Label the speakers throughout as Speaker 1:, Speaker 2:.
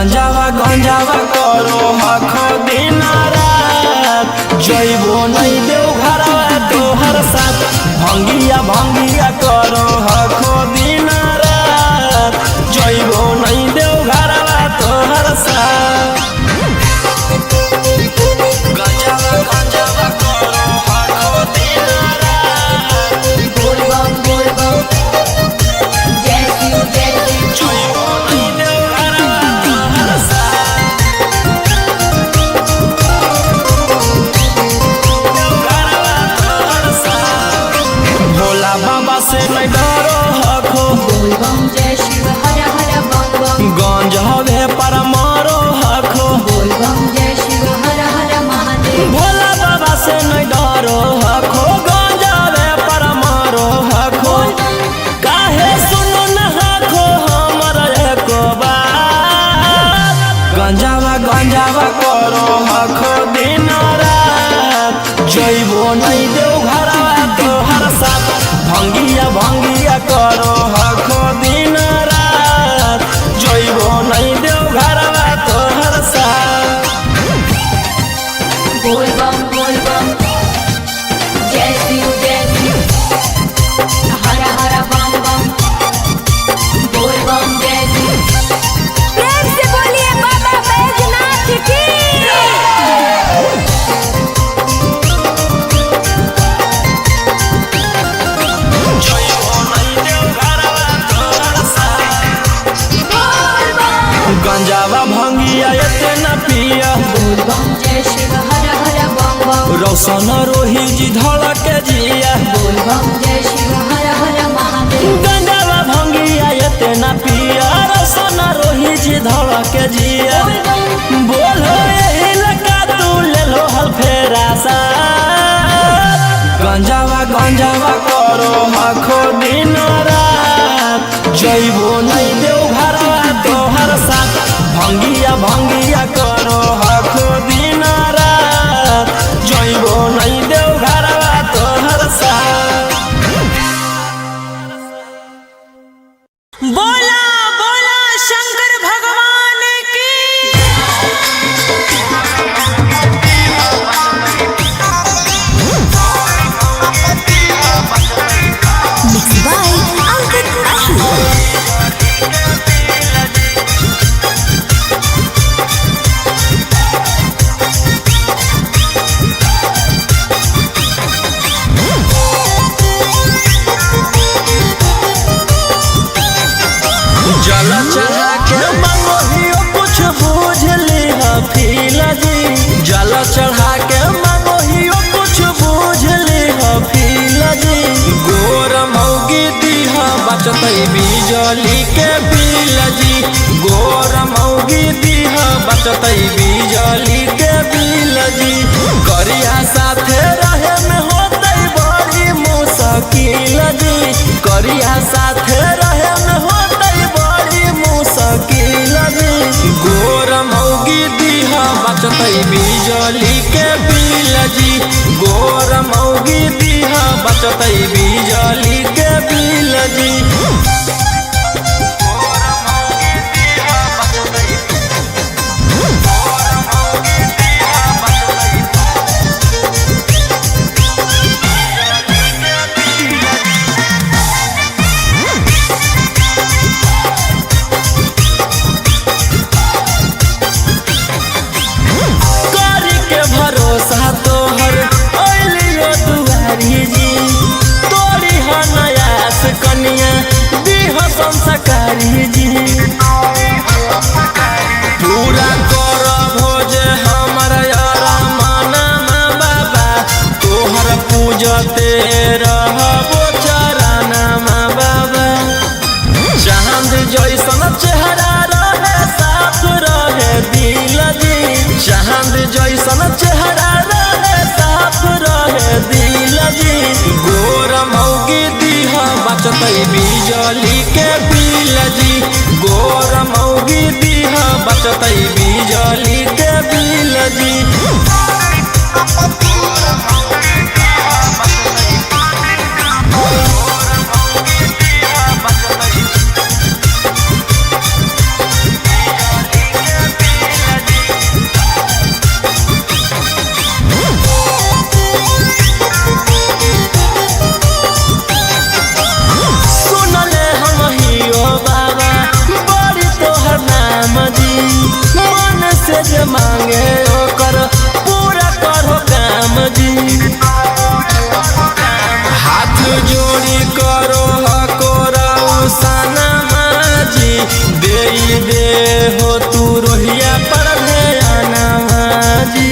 Speaker 1: गंजावा गंजावा करो हखो दिन रात जइबो नहीं देव घरवा तोहर साथ भंगिया भंगिया करो हखो दिन रात जइबो नहीं देव घरवा तोहर साथ गंजावा गंजावा करो हखो दिन रात
Speaker 2: बोल बम जय शिव
Speaker 1: जइबो नहीं देव घरवा तोहर साथ भोला बाबा से नहीं डरो हखो
Speaker 2: बोल बम जय शिव हर हर बम बम
Speaker 1: गंज हवे पर मारो हखो
Speaker 2: बोल बम जय शिव हर हर महादेव
Speaker 1: भोला बाबा से नहीं डरो हखो गंज हवे पर मारो हखो काहे सुनो न हखो हमर एको बात गंजावा गंजावा करो हखो दिन रात जइबो नहीं देव घरवा तोहर साथ भंगिया भंगिया करो हखो दिन रात जइबो नहीं देव घरवा तोहर साथ
Speaker 2: बोल बम जय शिव हर हर बम बम बोल बम जय शिव
Speaker 3: प्रेम से बोलिए बाबा बैजनाथ की
Speaker 1: जइबो नहीं देव घरवा तोहर साथ गंजावा भंगिया एते न पिया
Speaker 2: बोल बम जय शिव हर हर बम बम
Speaker 1: रौशन रोही जी धड़क जिया
Speaker 2: बोल बम जय शिव हर हर महादेव
Speaker 1: गंजावा भंगिया एते न पिया रौशन रोही जी धड़क जिया
Speaker 2: बोल बम
Speaker 1: बोलो यही लगा तू ले लो हल फेरा सा गंजावा गंजावा करो हखो दिन रात जइबो नहीं देव घरवा तोहर साथ भंगिया भंगिया करो हखो दिन रात जइबो नहीं देव घरवा तोहर साथ
Speaker 3: बोला बोला शंकर भगवान की Mixed by Ankit Ahu.
Speaker 1: जल चढ़ा के मांगो हियो कुछ बूझ ली फील जी जल चढ़ा के मांगो हियो कुछ बूझ ली फील जी गोर मौगी दीहा बचतै बिजली के बिल जी गोर मौगी दीहा बचतै बिजली के बिल जी करिया साथे रहे में होतै बड़ी मुश्किल जी करिया साथे रहे में होतै बड़ी मुश्किल जी गोर मौगी दीहा बचतै बिजली के बिल जी गोर मौगी दीहा बचतै बिजली के बिल जी करी के भरोसा तोहर अइलियो दुआरी जी तोरी हनयास कनिया दीह संस्कारी जी पूरा कर भोज हमर यारा माना बाबा तोहर पूजते रहबो चराना बाबा चांद जैसन चेहरा रहे साफ रहे दिल जी चांद जैसन चेहरा रहे साफ रहे दिल जी गोर मौगी दीहा बचतै बिजली के बिल जी गोर मौगी दीहा बचतै बिजली के बिल जी से जे मांगे ओकर पूरा करो काम जी। हाथ जोड़ी करो हकोरा सनमा जी, दे हो तू रोहिया पर ध्याना जी।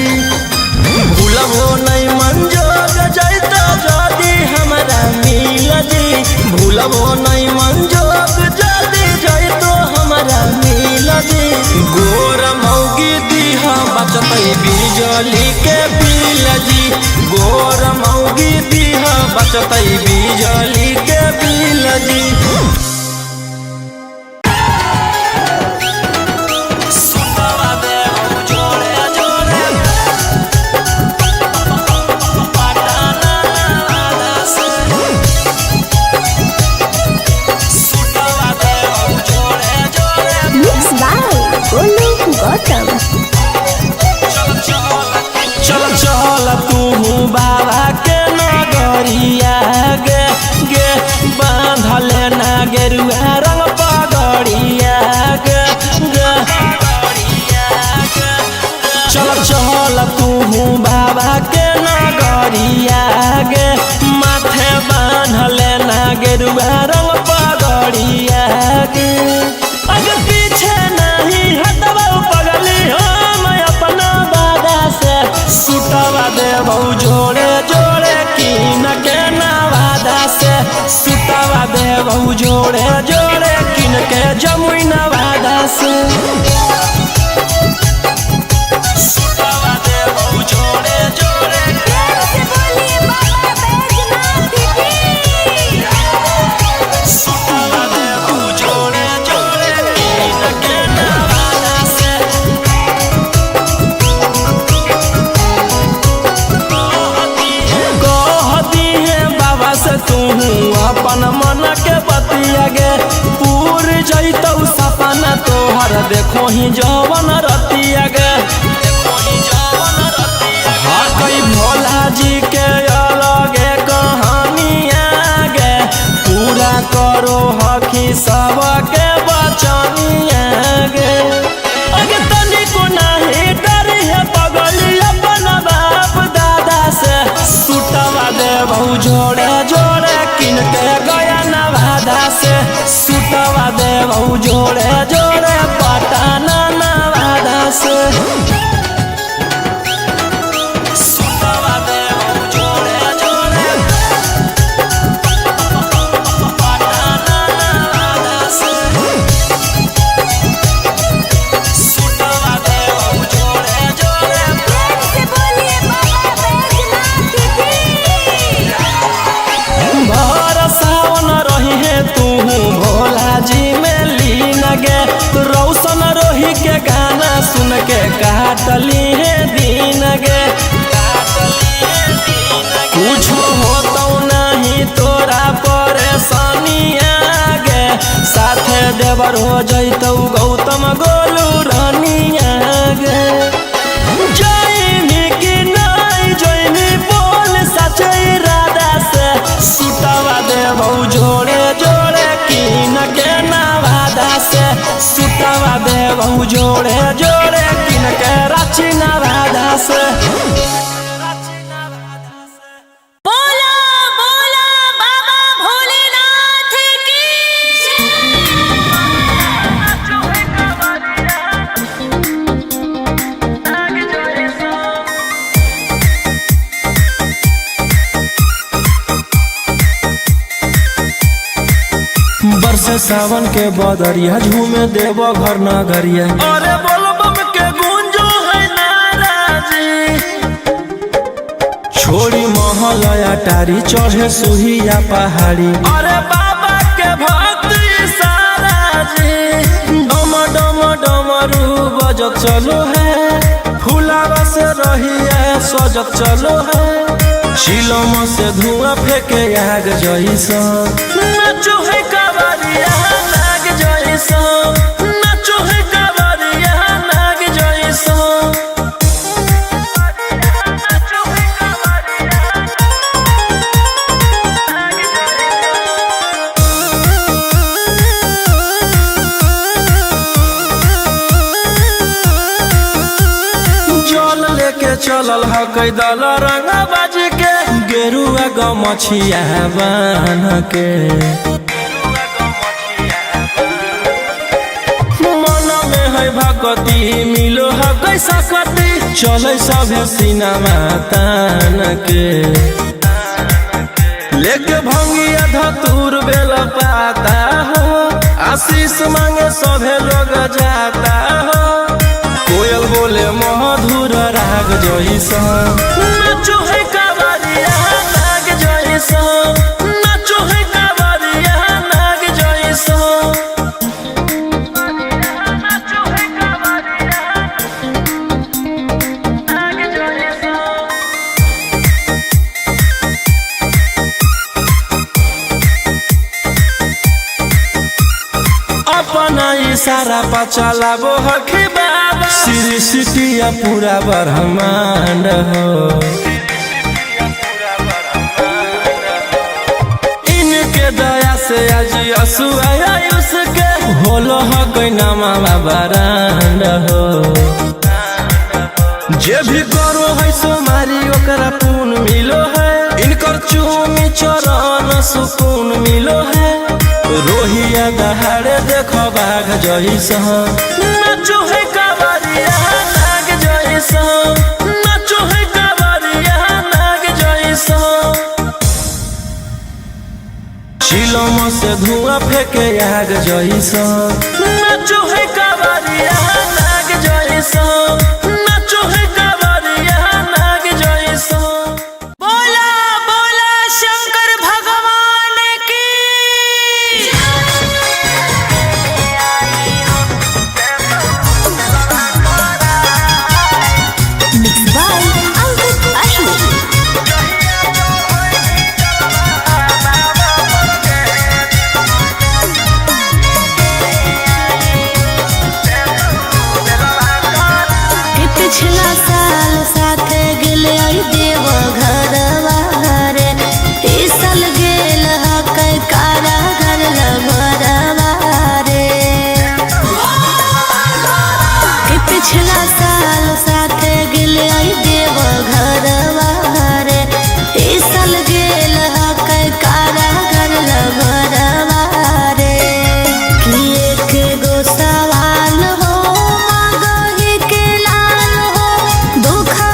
Speaker 1: भूलबो नहीं मंजोग जैतो जदी हमरा मिल जी, भूलबो नहीं मंजोग जदी जैतो हमरा मिल जी। गोर मौगी दीहा बचतै बिजली के बिल जी, गोर मौगी दीहा बचतै बिजली के बिल जी। चल चल तू बाबा के नगरिया गे गे, बांधले ना गेरुआ रंग पगड़िया गे गे। चल चल तू बाबा के नगरिया गे, माथे बांधले ना गेरुआ रंग पगड़िया गे। अगर पीछे नहीं हटबा पगली हम अपना दादा से, सुटवा देबौ जोड़े जोड़े कीन के नवादा से, सुटवा देबौ जोड़े जोड़े कीन के जमुई नवादा से। सुटवा देबौ जोड़े जोड़े, सुटवा देबौ जोड़े जोड़े कीन के नवादा से। तू अपन मन के बतिया गे, पूर जैतौ सपना तोहर देखो ही जवन रतिया गे। हकई भोला जी के अलगे कहानिया गे, पूरा करो हकी सबके बचनिया गे। अगे तनिको नहीं डरी है पगली अपन बाप दादा से, सुटवा देबौ जोड़े जोड़े कीन के गया नवादा से, सुटवा देबौ जोड़े जोड़े पटना नवादा से। सुटवा देबौ जोड़े जोड़े पटना नवादा से, सुटवा देबौ जोड़े जोड़े। भर सावन रही है तू भोला जी में लीन गे, रौशन रोही के गाना सुन के काटली है दिन गे। कुछ होतौ नहीं तोरा परेशानिया गे, साथे देवर हो जैतौ गौतम गोलू रानिया गे। जैमी कि नहीं जैमी बोल सचे इरादा से, सुटवा देबौ जोड़े जोड़े कीन के नवादा से, सुटवा देबौ जोड़े जोड़े कीन के रांची नवादा से।
Speaker 3: बोला बोला बाबा भोलेनाथ की
Speaker 1: बरसे सावन के बदरिया झूमे देव घर नगरिया, अरे बोलो बम के गूंजो है नाराजी। छोड़ी महल अटारी चढ़े सुहिया पहाड़ी, अरे बाबा के भक्त सारा जी। डम डम डमरू बजत चलो है, फुलावा से रही है सजत चलो है। शिलम से धुआं फेंके आग जैसा, नाचो है कावरिया नाग जैसा, नाचो है कावरिया नाग जैसा। लेके चलल ह कई दल रंगा बाज के गेरुआ गमछिया बान के मन में है भगती मिलो ह कैसा कती चले सभे सिनेमा तान के लेके भंगिया धतूर बेल पाता हो आशीष मांगे सभे लोग जाता हो कोयल बोले मधुर राग जैसा नाचो है कावरिया नाग जैसा नाचो है कावरिया नाग जैसा नाचो है कावरिया नाग जैसा अपना इशारा पर चलाबो हखी बाबा श्री सिटिया पूरा ब्रह्मांड हो इनके दया से आज असुआ उसके होलो ह कोई नामा बरांड हो जे भी करो है सोमारी ओकरा पून मिलो है इनकर चूमी चरण सुकून मिलो है रोहिया दहाड़े देखो बाघ जैसा नाचो है कावरिया नाग जैसा नाचो है कावरिया नाग जैसा चिलम से धुआं फेंके आग जैसा नाचो है कावरिया नाग जैसा नाचो है कावरिया नाग जैसा
Speaker 3: बोला बोला शंकर भगवान की मिक्स बाय अंकित अशोक पिछला साल साथे गेले आई देव घरवा रे इस साल गेल हकै कारा घर लभरवा रे पिछला साल साथे गेले आई देव घरवा रे इस साल गेल हकै कारा घर लभरवा रे कि एक गो सवाल हो मगही के लाल हो दुखा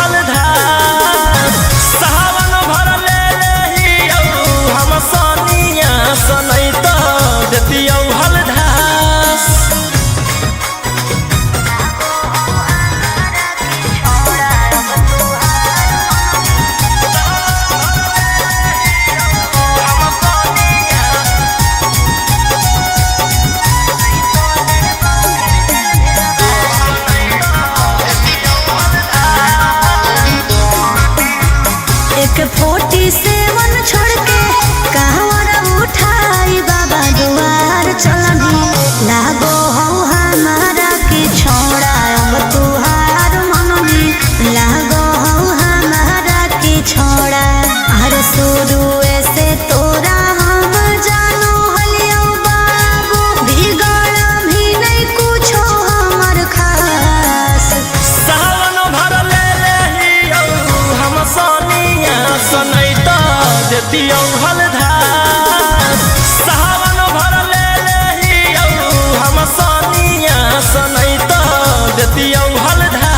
Speaker 1: हलधार सावन भर ले लेहियो हम सोनिया सनई तो देतियो हलधार।
Speaker 3: एक 47 छोड़ के कहवर उठाई बाबा दुआर चलनी लागो हो हमारा के छोड़ा अब तुहार मननी लागो हो हमारा के छोड़ा हर शुरू से तोरा हम जानो हलियो बाबू बिगड़ भी नहीं कुछो हमर खास।
Speaker 1: सावन भर ले लेहियो हम सोनिया सनई तो देतियो हलधार सावन भर ले लेहियो हम सोनिया सनई तो देतियो हलधार।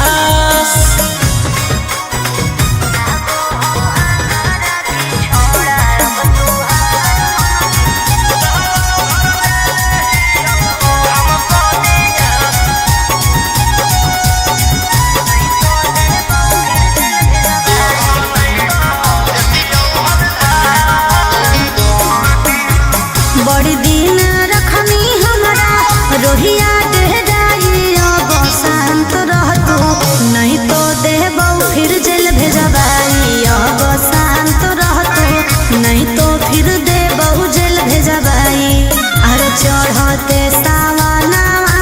Speaker 3: बड़ी दिन रखनी हमरा रोहिया दे जाई अब शांत रह तू नहीं तो देबौ फिर जेल भेजबाई अब शांत रह तू नहीं तो फिर देबौ जेल भेजबाई। अरे चढ़ते सावनवा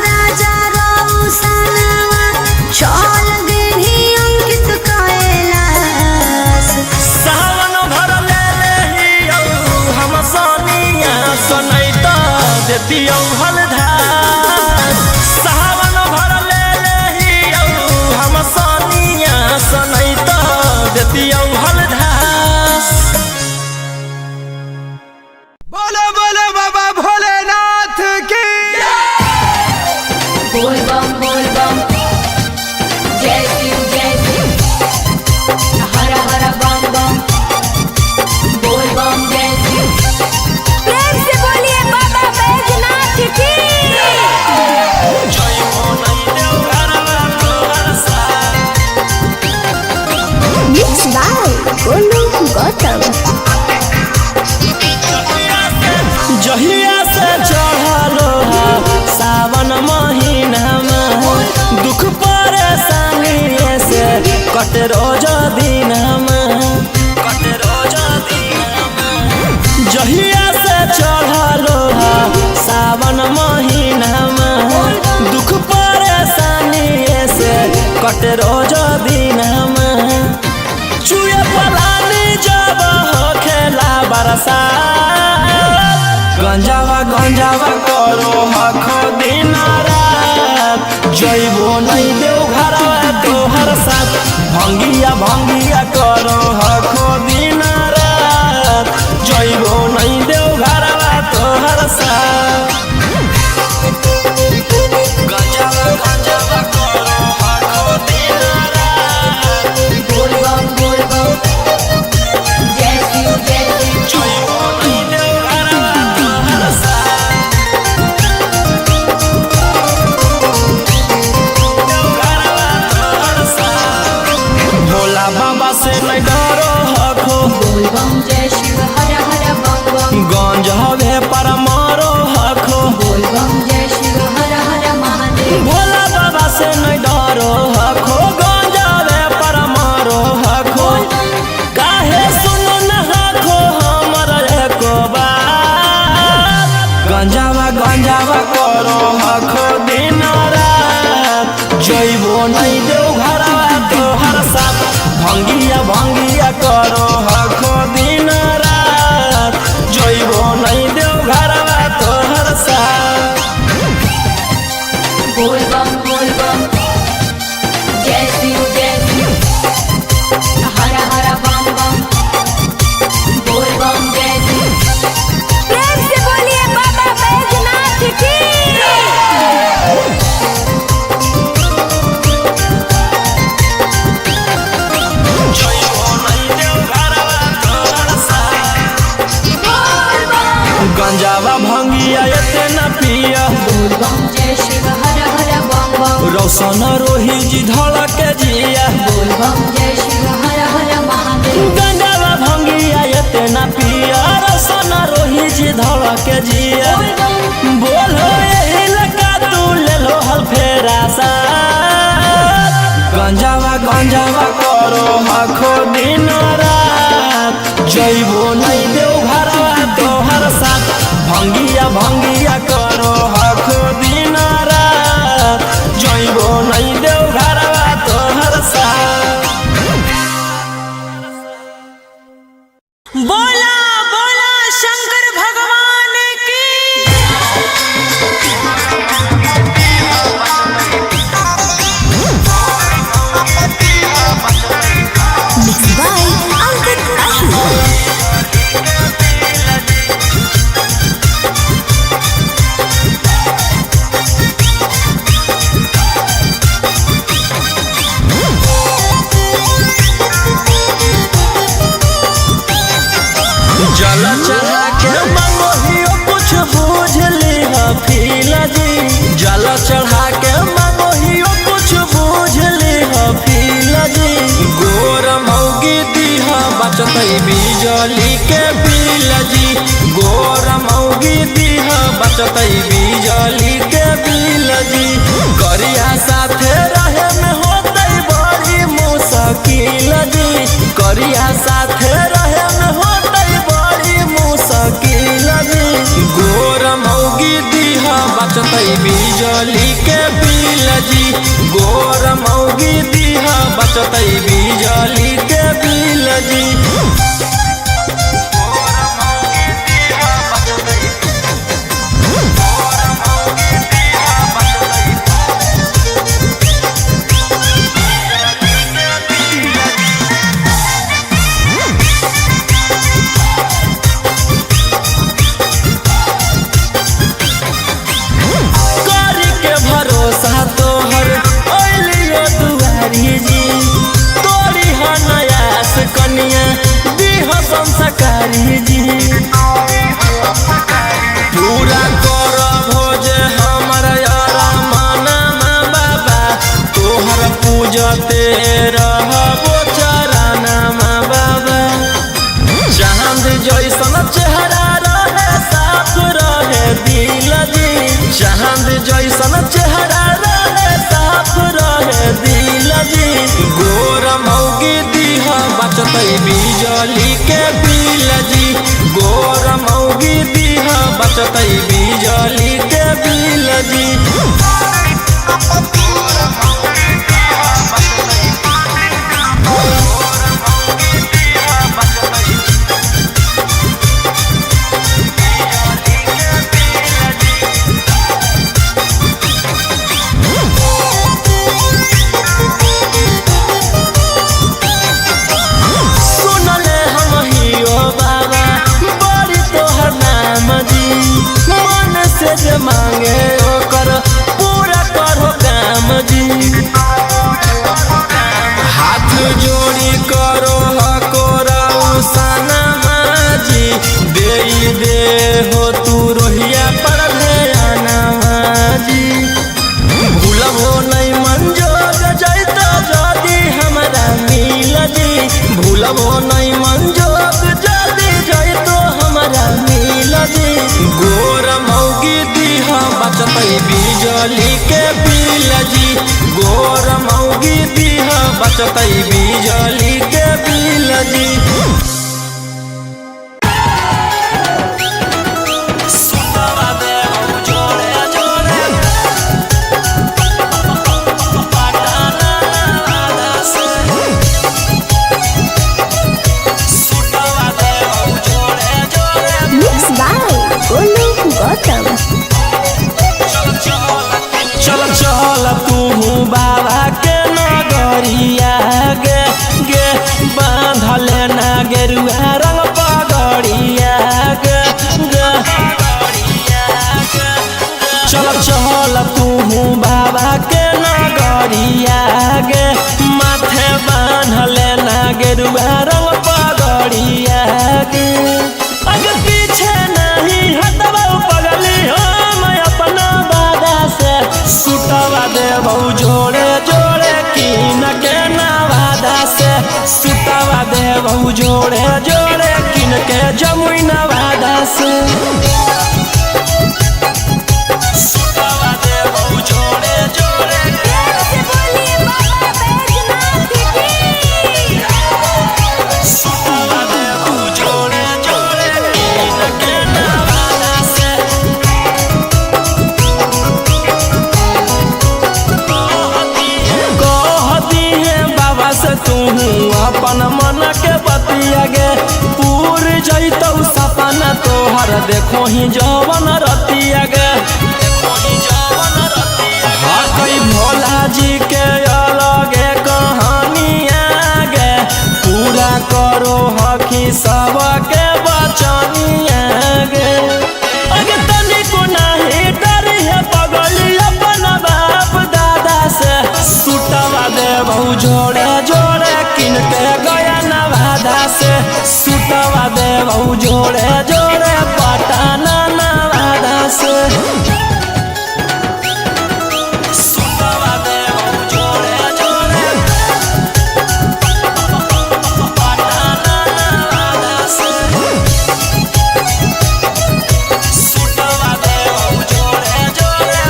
Speaker 3: राजा रौसनवा चल गेली अंकित कैलाश।
Speaker 1: सावन भर ले लेहियो हम सोनिया सनई तो देतियो हलधार सावन भर ले लेहियो हम सोनिया सनई तो देतियो हलधार।
Speaker 4: बोलो बोलो बाबा भोलेनाथ की
Speaker 2: बोल बम जय शिव हर हर बम बम बोल बम जय शिव। प्रेम से बोलिए बाबा बैजनाथ की।
Speaker 1: जय हो नहीं देव घरवा तोहर साथ
Speaker 3: Mixed by Golu Gautam।
Speaker 1: जहिया से चढ़लो सावन महीना में दुख परेशानी से कट रोज दिन जहिया से चढ़लो सावन महीना में दुख परेशानी से कट रोज दिन चुए पलानी जब हो खेला बरसात गंजावा करो हखो दिन रात जइबो नहीं देव घरवा तोहर साथ भंगिया करो हखो दिन रात जइबो नहीं देव घरवा तोहर साथ गंजावा करो हखो दिन रात
Speaker 2: बोल बम जय शिव
Speaker 1: जइबो नहीं देव घरवा तोहर साथ भोला बाबा से नहीं डरो हखो
Speaker 2: बोल बम जय शिव हर हर बम बम
Speaker 1: गंज हवे पर मारो हखो
Speaker 2: बोल बम जय शिव हर हर महादेव।
Speaker 1: भोला बाबा से नहीं डरो हखो गंज हवे पर मारो हखो काहे सुनो न हखो हमर एको बात गंजावा करो हखो दिन रात जइबो नहीं देव घरवा तोहर साथ भंगिया करो हखो दिन रात जइबो नहीं देव घरवा तोहर साथ
Speaker 2: बोल बम जय शिव
Speaker 1: भंगिया इतना पिया
Speaker 2: बोल बम जय शिव हर हर बम बम
Speaker 1: रोशन रोही जी धड़क जिया
Speaker 2: बोल बम जय शिव हर हर महादेव
Speaker 1: गंजावा भंगिया इतना पिया रोशन रोही जी धड़क जिया
Speaker 2: बोल बम
Speaker 1: बोलो यही लगा तू ले लो हल फेरा सा गंजावा करो आखो दिन रात जइबो नहीं देव घरवा तोहर साथ भंगिया करो आखो दिन रात जइबो नहीं देव घरवा तोहर साथ।
Speaker 3: बोला बोला शंकर भगवान की। Mixed by Ankit Ashu.
Speaker 1: जल चढ़ा के मंगोहियो कुछ बूझ ली फील जी जल चढ़ा के मंगोहियो कुछ बूझ ली फील जी गोर मौगी दीहा बचत बिजली के बिल जी गोर मौगी दीहा बचत बिजली के बिल जी करिया साथे रहे में होते बड़ी मुश्किल जी करिया साथे रहे में होते बड़ी मुश्किल जी गोर मौगी दीहा बचत बिजली के बिल जी गोर मौगी दीहा बचत बिजली के बिल जी करी के भरोसा तोहर ओलियो दुआरी जी तोरी हनयास कनिया दीह संस्कारी जी पूरा कर भोज हमर यारा माना बाबा तोहर पूजते रहबो चराना बाबा चांद जैसन चेहरा रहे साफ रहे दिल जी चांद जैसन चेहरा रहे साफ रहे दिल जी गोर मौगी दीहा बचत बिजली के बिल जी गोर मौगी दीहा बचत बिजली के बिल जी सुनले हम हियो बाबा बड़ी तोहर नाम जी मन से जे मांगे ओकर पूरा करो काम जी हाथ जोड़ी करो हकोरा उसाना जी दे हो तू रोहिया पर ध्याना जी भूलबो नहीं मंजोग जैतो जदी हमरा मिल जी भूलबो नहीं मंजोग जदी जैतो हमरा मिल जी गोर मौगी दीहा बचत बिजली के बिल जी गोर मौगी दीहा बचत बिजली के बिल जी सुतवा दे जोड़े जोड़े
Speaker 3: Mixed by Golu Gautam.
Speaker 1: चल चल तू बाबा के नगरिया गे गे बांधले ना गेरुआ रंग पगड़िया गे गे चल चल तू बाबा के नगरिया गे माथे बांधले ना गेरुआ रंग पगड़िया गे अगर पीछे नहीं हटवा पगली सुतावा देबहु जोड़े जोड़े किन के जमुई नवादा से सुतावा देबहु जोड़े जोड़े सुतावा देबहु जोड़े जोड़े किन के नवादा से कहती है बाबा से तू अपन मन के बतिया गे पूर जैतौ सपना तोहर देखो ही जवन रतिया गे हाँ कई भोला जी के अलगे कहानिया गे पूरा करो हकी सबके बचनिया गे अगे तनिको नहीं डर है पगली अपन बाप दादा से सुतवा देबहु जोड़े जोड़े किन के गया नवादा से सुतवा देबहु जोड़े जोड़े पटना नवादा से सुतवा देबहु जोड़े जोड़े पटना नवादा से सुतवा देबहु जोड़े जोड़े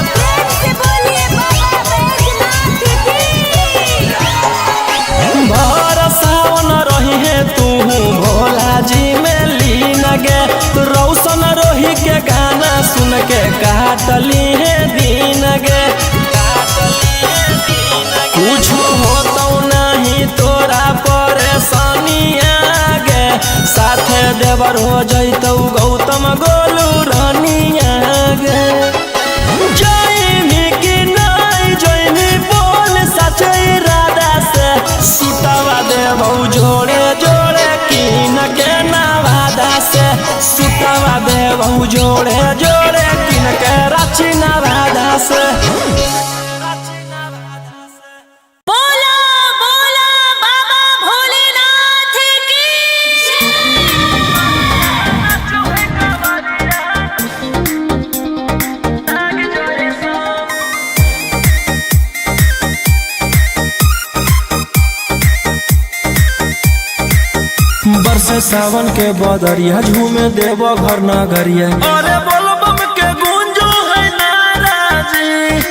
Speaker 1: भर सावन रही है तू भोला जी में लीन गे रौशन रोही के गाना सुन के काटली है दिन गे कुछ होतो नहीं तोरा परेशानिया गे साथे देवर हो जैतौ गौतम गोलू रानिया गे जैनी कि नहीं जैनी बोल सच इरादा से सुतवा देबहु जोड़े जोड़े किन के नवादा से सुतवा देबहु जोड़े जोड़े किन के रांची नवादा से
Speaker 3: बोला बोला बाबा भोलेनाथ की
Speaker 1: बरसे सावन के बदरिया झूमे देव घर नगरिया अरे बोल बम के गूंजो है नाराजी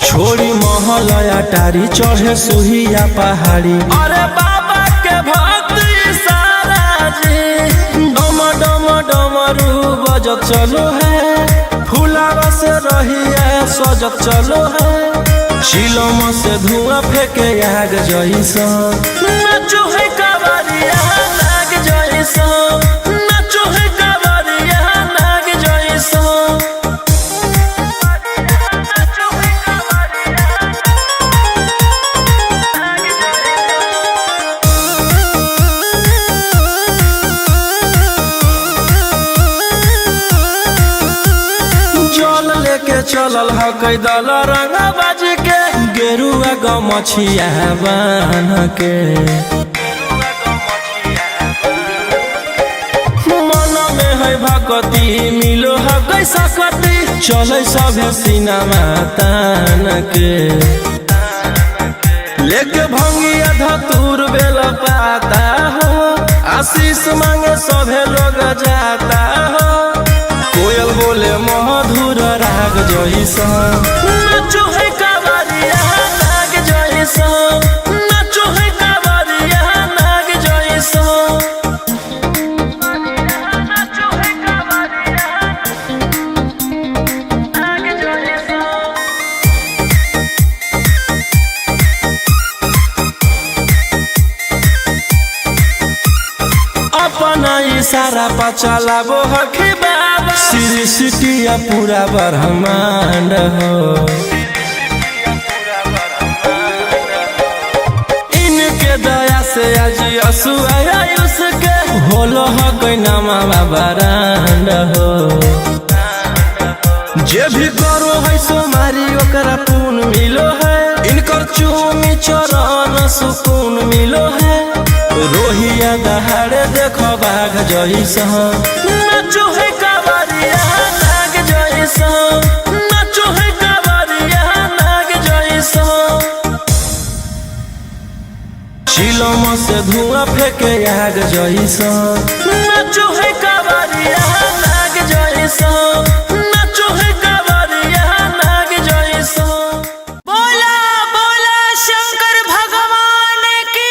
Speaker 1: छोड़ी महल अटारी चढ़े सुहिया पहाड़ी अरे बाबा के भक्ति सारा जी डम डम डमरू बजत चलो है फूलावा से रही है सजत चलो है शिलोम से धुआं फेंके आग जैसा नाचो है कावरिया नाग जैसा नाचो है कावरिया नाग जैसा जल लेके चलल ह कैदल रंग बाज के गेरुआ गमछिया बान्ह के मन में है भक्ति मिलो है कैसा कति चले सभे सिनेमा तान के लेके भंगिया धतूर बेल पाता हो आशीष मांगे सभे लोग जाता हो कोयल बोले मधुर राग जैसा नाचो है कावरिया नाग जैसा नाचो है कावरिया नाग जैसा अपना इशारा पर चलाबो हखी बाबा श्री सिटिया पूरा ब्रह्मांड हो इनके दया से आज आयुष के होलो हो कोई नामा बरांड हो जे भी करो है सोमारी ओकरा पून मिलो है इनकर चूमी चरण सुकून मिलो है रोहिया दहाड़े देखो बाघ जैसा नाचो है कावरिया नाग जैसा नाचो है कावरिया नाग जैसा चिलम से धुआं फेंके आग जैसा नाचो है कावरिया नाग जैसा नाचो है कावरिया नाग जैसा।
Speaker 3: बोला बोला शंकर भगवान की।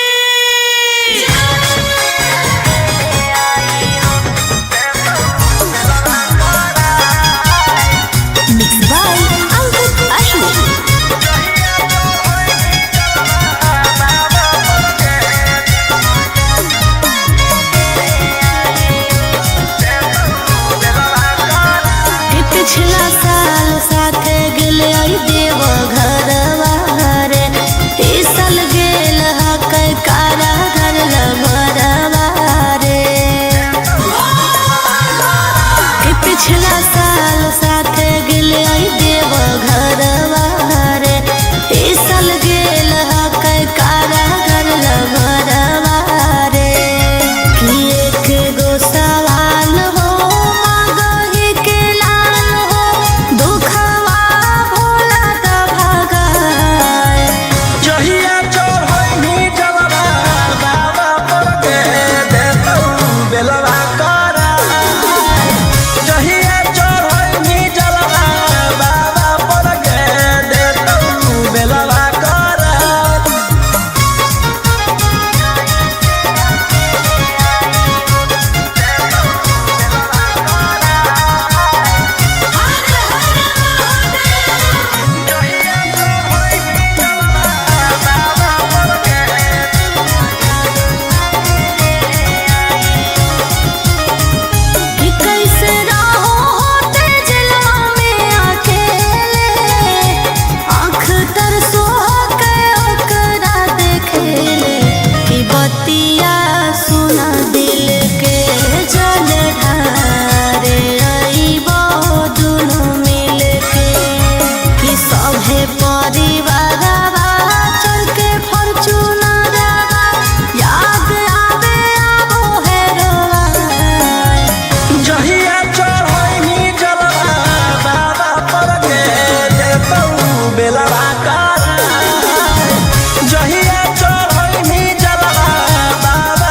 Speaker 3: Mixed by Angkut Ashmi. पिछला साल साथे गेले आई देव घरवा रे, ई साल गेल हकै कारा घर लभरवा रे। कि पिछला साल साथे गेले आई देव घरवा रे, ई साल गेल हकै कारा घर लभरवा रे। कि एक गो सवाल हो मांगहि के लाल हो, दुखवा भोला द भगाए।
Speaker 1: जहिया चढ़ैनी जलवा बाबा पर के देतौ बेलवा करा। जहिया चढ़ैनी जलवा बाबा पर के देतौ बेलवा करा।
Speaker 3: कि कैसे रहो होते जलवा में अकेले, आँख तरसो के ओकरा देखेले। कि बतिया सुना दिल के जल ढारे अइबो दुनू मिल के। कि सभे परिवारवा चढ़ के फॉर्च्यूनरवा, याद आवे आबो हेरोवा।
Speaker 1: जहिया चढ़ैनी जलवा बाबा पर के देतौ बेलवा करा। जहिया चढ़ैनी जलवा बाबा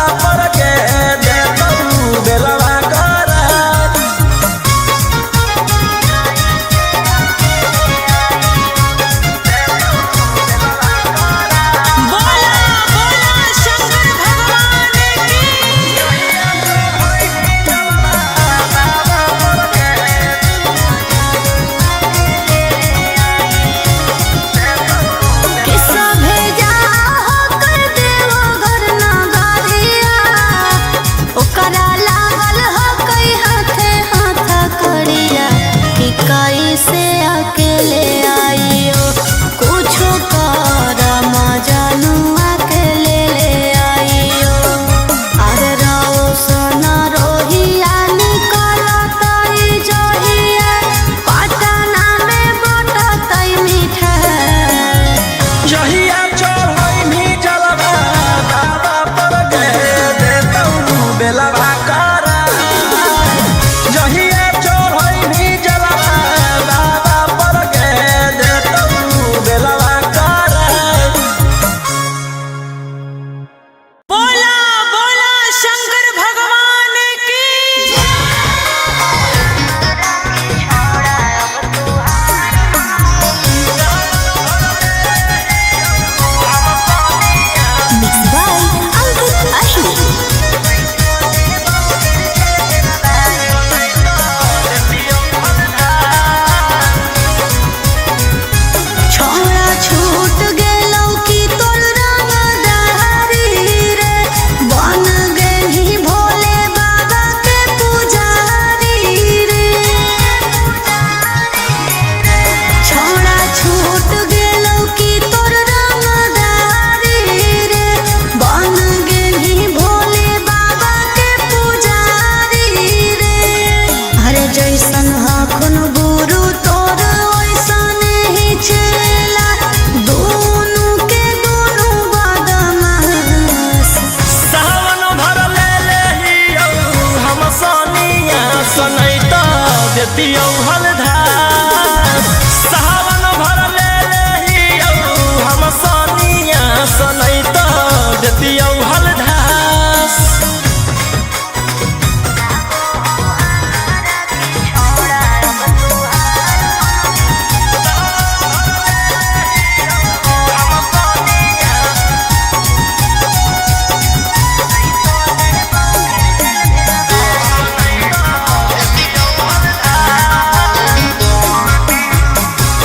Speaker 1: देती हलधास।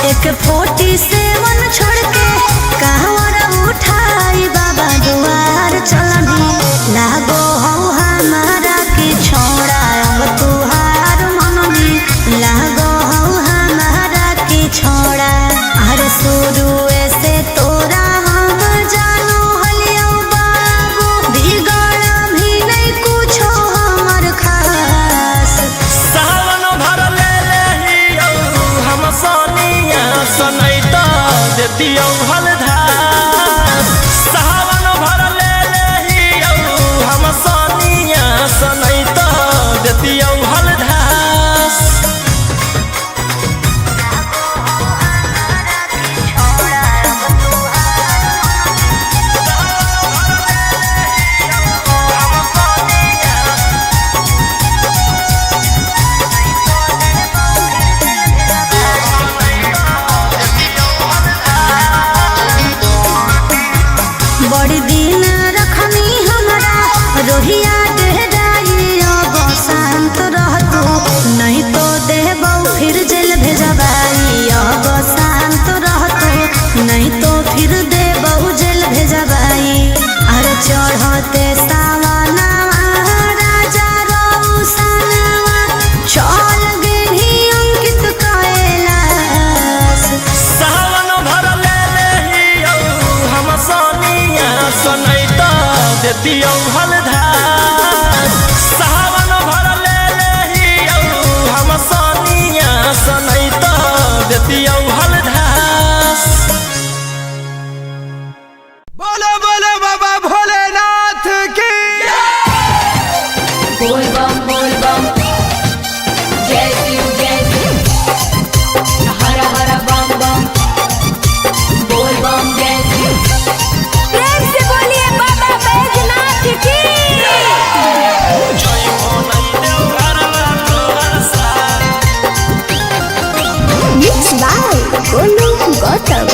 Speaker 3: एक 47 छोड़ के कहवर उठाई बाबा दुआर चलनी लागो हो हमारा के छोड़ा अब तुहार मननी लागो हो हमारा के छोड़ा। अरे शुरू से तोरा हम जानो हलियो बाबू बिगड़ भी नहीं कुछो हमर खास।
Speaker 1: सावन भर ले लेहियो हम सोनिया सनैता देती हलधास। सावन भर ले लेहियो हम सोनिया सनैता देती हलधास।
Speaker 3: बड़ी दिन रखनी हमरा रोहिया डेहराई अब शांत रहतू नहीं तो देबौ फिर जेल भेजबाई। अब शांत रहतू नहीं तो फिर देबौ जेल भेजबाई। अरे चढ़ते सावनवा राजा रौसनवा चल गेली अंकित कैलाश।
Speaker 1: सावन भर ले लेहियो हम सोनिया सनैता देती हलधास। सावन भर ले लेहियो हम सोनिया सनैता देती हलधास।
Speaker 4: बोलो बोलो बाबा भोलेनाथ की
Speaker 2: बोल बम जय शिव हर हर बम बम बोल बम जय शिव। प्रेम से बोलिए बाबा बैजनाथ की।
Speaker 1: जय हो नहीं देव घरवा तोहर साथ।
Speaker 3: Mixed by Golu Gautam.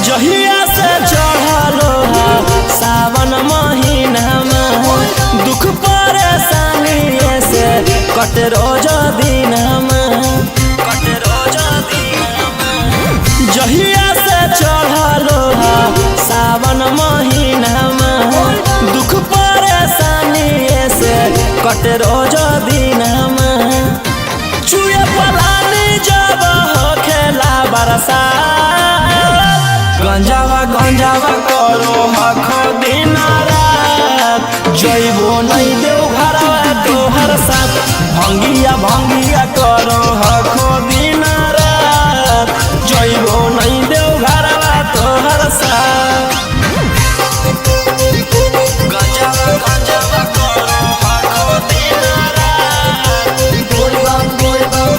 Speaker 1: जहिया से चढ़लो सावन महीनामा दुख परेशानी से कट रोज दिनमा जहिया से चढ़लो सावन महीनामा दुख परेशानी से कट रोज दिनमा चुए पलानी जब हो खेला बरसा गंजावा करो हखो दिन रात जइबो नहीं देव घरवा तोहर साथ भंगिया करो हखो दिन रात जइबो नहीं देव घरवा तोहर साथ। गंजावा करो हखो दिन रात
Speaker 2: बोल बम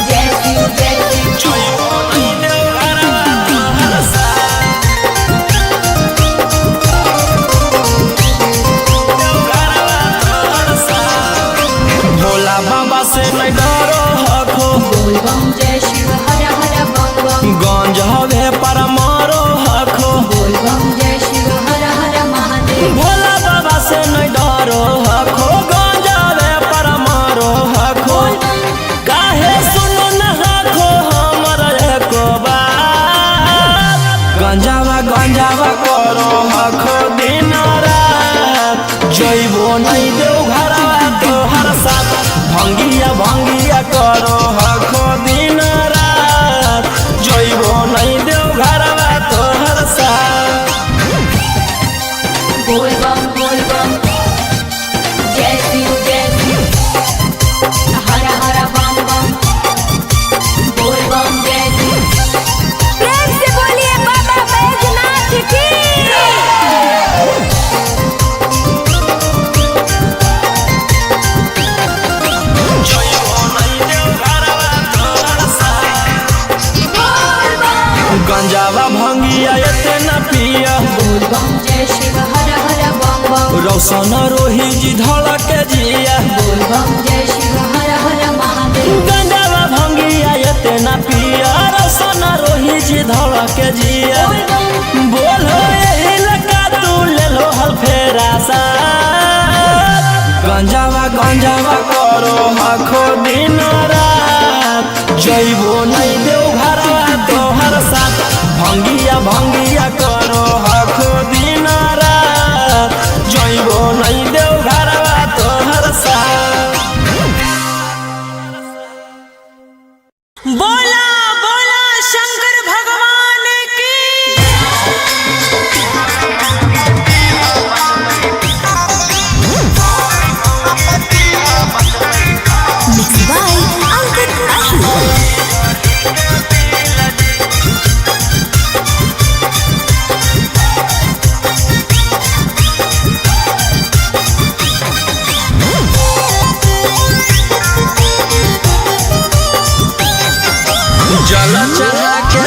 Speaker 2: जय शिव
Speaker 1: जइबो नहीं देव घरवा तोहर साथ। भोला बाबा से नहीं डरो हखो
Speaker 2: बोल बम जय शिव हर हर बम बम
Speaker 1: गंज हवे पर मारो हखो
Speaker 2: बोल बम जय शिव हर हर महादेव।
Speaker 1: भोला बाबा से नहीं डरो हखो गंज हवे पर मारो हखो काहे सुनो न हखो हमर एको बात गंजावा करो हखो दिन रात जइबो नहीं देव घरवा तोहर साथ भंगिया करो हखो दिन रात जइबो नहीं देव घरवा तोहर साथ।
Speaker 2: बोल बम जय शिव हर हर बम बम बोल बम जय शिव। प्रेम से बोलिए बाबा बैजनाथ की।
Speaker 1: जय भंगिया इतना पिया
Speaker 2: बोल बम जय शिव हर हर बम बम
Speaker 1: रोशन रोही जी धड़क जिया
Speaker 2: बोल बम जय शिव हर हर महादेव
Speaker 1: गंजावा भंगिया इतना पिया रोशन रोही जी धड़क जिया
Speaker 2: बोल बम
Speaker 1: बोलो यही लगा तू ले लो हल फेरा सा गंजावा करो आखो दिन रात जइबो नहीं देव घरवा तोहर साथ भंगिया करो आखो दिन रात जइबो नहीं देव घरवा तोहर साथ। बोला बोला शंकर भगवान की
Speaker 3: Mixed by Ankit Ahi.
Speaker 1: जल चढ़ा के